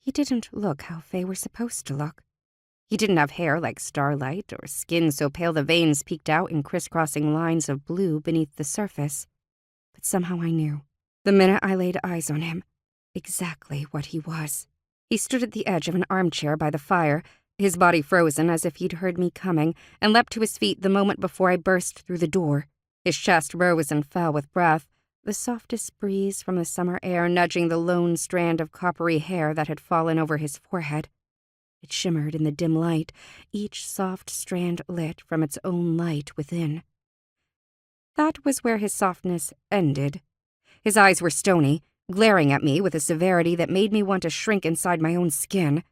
He didn't look how fae were supposed to look. He didn't have hair like starlight or skin so pale the veins peeked out in crisscrossing lines of blue beneath the surface. But somehow I knew, the minute I laid eyes on him, exactly what he was. He stood at the edge of an armchair by the fire, his body frozen as if he'd heard me coming, and leapt to his feet the moment before I burst through the door. His chest rose and fell with breath, the softest breeze from the summer air nudging the lone strand of coppery hair that had fallen over his forehead. It shimmered in the dim light, each soft strand lit from its own light within. That was where his softness ended. His eyes were stony, glaring at me with a severity that made me want to shrink inside my own skin.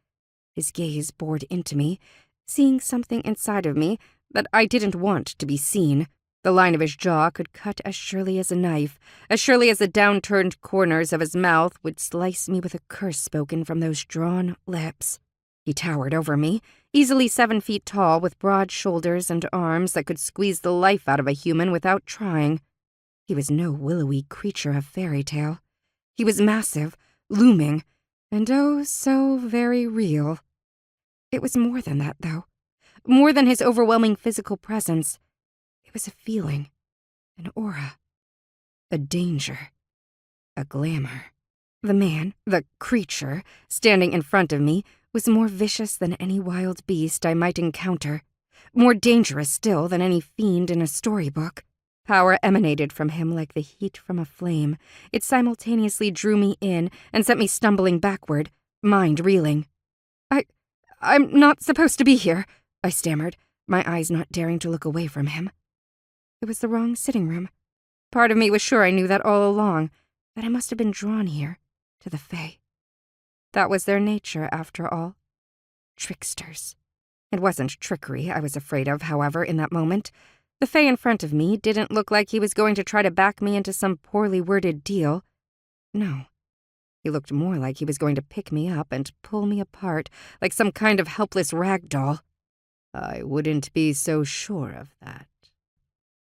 His gaze bored into me, seeing something inside of me that I didn't want to be seen. The line of his jaw could cut as surely as a knife, as surely as the downturned corners of his mouth would slice me with a curse spoken from those drawn lips. He towered over me, easily 7 feet tall, with broad shoulders and arms that could squeeze the life out of a human without trying. He was no willowy creature of fairy tale. He was massive, looming, and oh, so very real. It was more than that, though. More than his overwhelming physical presence. It was a feeling, an aura, a danger, a glamour. The man, the creature, standing in front of me, was more vicious than any wild beast I might encounter, more dangerous still than any fiend in a storybook. Power emanated from him like the heat from a flame. It simultaneously drew me in and sent me stumbling backward, mind reeling. I'm not supposed to be here, I stammered, my eyes not daring to look away from him. It was the wrong sitting room. Part of me was sure I knew that all along, that I must have been drawn here, to the fae. That was their nature, after all. Tricksters. It wasn't trickery I was afraid of, however, in that moment. The fae in front of me didn't look like he was going to try to back me into some poorly worded deal. No. He looked more like he was going to pick me up and pull me apart, like some kind of helpless rag doll. I wouldn't be so sure of that.